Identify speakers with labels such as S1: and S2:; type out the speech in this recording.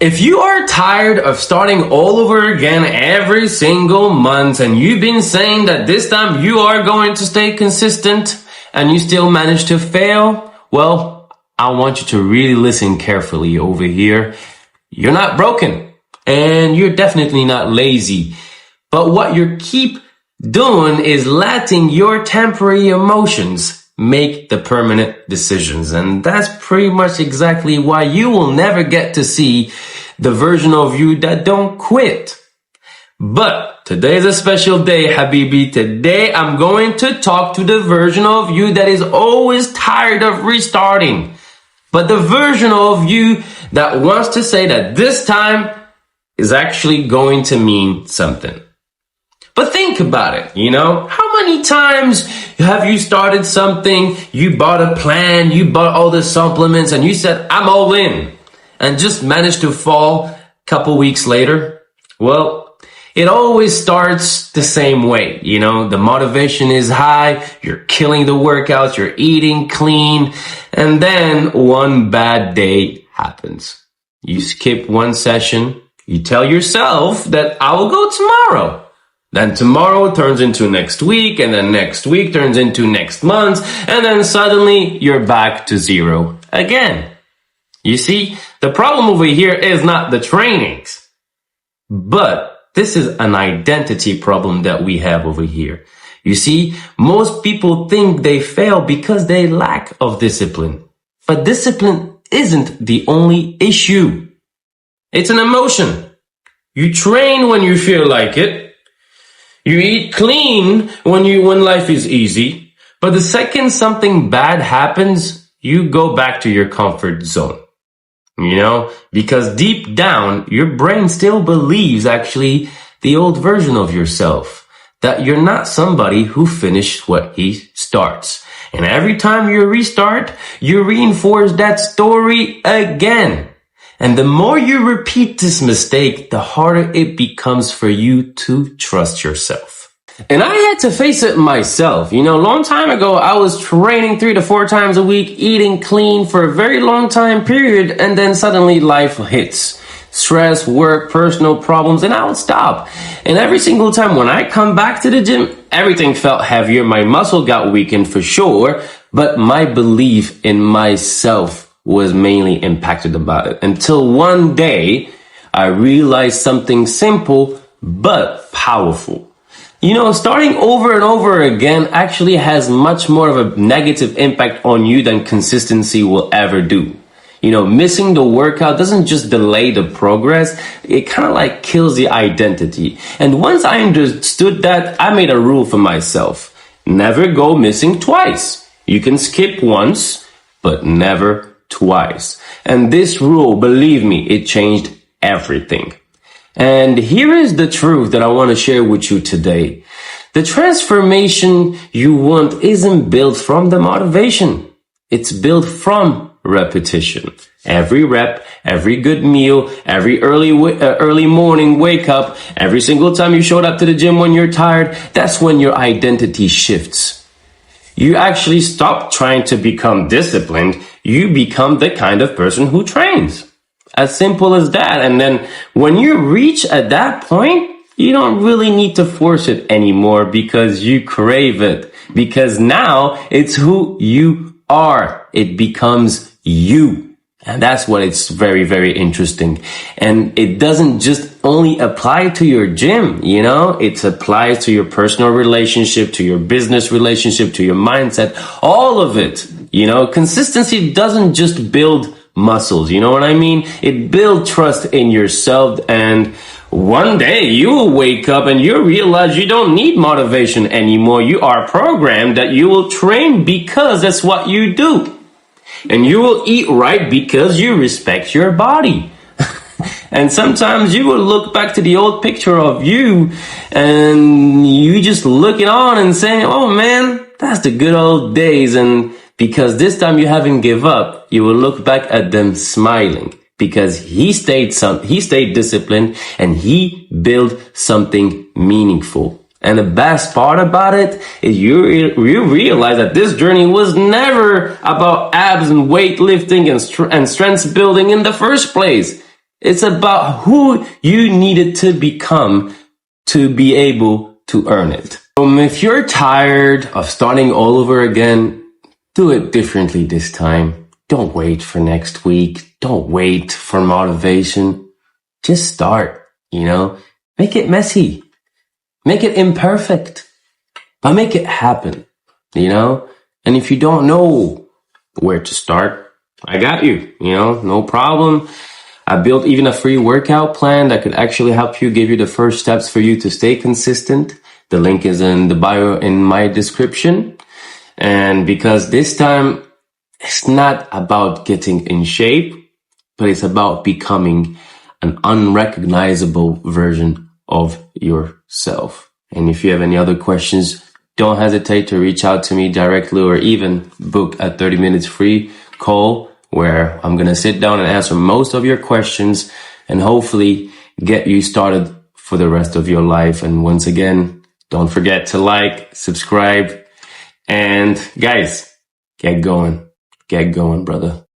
S1: If you are tired of starting all over again every single month and you've been saying that this time you are going to stay consistent and you still manage to fail, well, I want you to really listen carefully over here. You're not broken and you're definitely not lazy. But what you keep doing is letting your temporary emotions make the permanent decisions. And that's pretty much exactly why you will never get to see the version of you that don't quit. But today is a special day, Habibi. Today I'm going to talk to the version of you that is always tired of restarting. But the version of you that wants to say that this time is actually going to mean something. But think about it, how many times have you started something, you bought a plan, you bought all the supplements and you said, I'm all in, and just managed to fall a couple weeks later? Well, it always starts the same way, the motivation is high, you're killing the workouts, you're eating clean, and then one bad day happens. You skip one session, you tell yourself that I will go tomorrow. Then tomorrow turns into next week, and then next week turns into next month, and then suddenly you're back to zero again. You see, the problem over here is not the trainings, but this is an identity problem that we have over here. You see, most people think they fail because they lack of discipline, but discipline isn't the only issue. It's an emotion. You train when you feel like it. You eat clean when life is easy, but the second something bad happens, you go back to your comfort zone. Because deep down, your brain still believes actually the old version of yourself, that you're not somebody who finished what he starts. And every time you restart, you reinforce that story again. And the more you repeat this mistake, the harder it becomes for you to trust yourself. And I had to face it myself. A long time ago, I was training 3 to 4 times a week, eating clean for a very long time period. And then suddenly life hits. Stress, work, personal problems, and I would stop. And every single time when I come back to the gym, everything felt heavier. My muscle got weakened for sure, but my belief in myself was mainly impacted about it, until one day I realized something simple but powerful. Starting over and over again actually has much more of a negative impact on you than consistency will ever do. Missing the workout doesn't just delay the progress, it kind of like kills the identity. And once I understood that, I made a rule for myself. Never go missing twice. You can skip once, but never twice. And this rule, believe me, it changed everything. And here is the truth that I want to share with you today. The transformation you want isn't built from the motivation. It's built from repetition. Every rep, every good meal, every early morning wake up, every single time you showed up to the gym when you're tired, that's when your identity shifts. You actually stop trying to become disciplined. You become the kind of person who trains. As simple as that. And then when you reach at that point, you don't really need to force it anymore because you crave it. Because now it's who you are. It becomes you. And that's what it's very, very interesting. And it doesn't just only apply to your gym, it applies to your personal relationship, to your business relationship, to your mindset, all of it. Consistency doesn't just build muscles. You know what I mean? It builds trust in yourself. And one day you will wake up and you realize you don't need motivation anymore. You are programmed that you will train because that's what you do. And you will eat right because you respect your body. And sometimes you will look back to the old picture of you and you just look it on and say, oh man, that's the good old days. And because this time you haven't give up, you will look back at them smiling because he stayed disciplined and he built something meaningful. And the best part about it is you realize that this journey was never about abs and weightlifting and strength building in the first place. It's about who you needed to become to be able to earn it. If you're tired of starting all over again, do it differently this time. Don't wait for next week. Don't wait for motivation. Just start, Make it messy. Make it imperfect. But make it happen, And if you don't know where to start, I got you, no problem. I built even a free workout plan that could actually help you, give you the first steps for you to stay consistent. The link is in the bio in my description. And because this time it's not about getting in shape, but it's about becoming an unrecognizable version of yourself. And if you have any other questions, don't hesitate to reach out to me directly or even book a 30 minutes free call where I'm going to sit down and answer most of your questions and hopefully get you started for the rest of your life. And once again, don't forget to like, subscribe, and guys, get going, brother.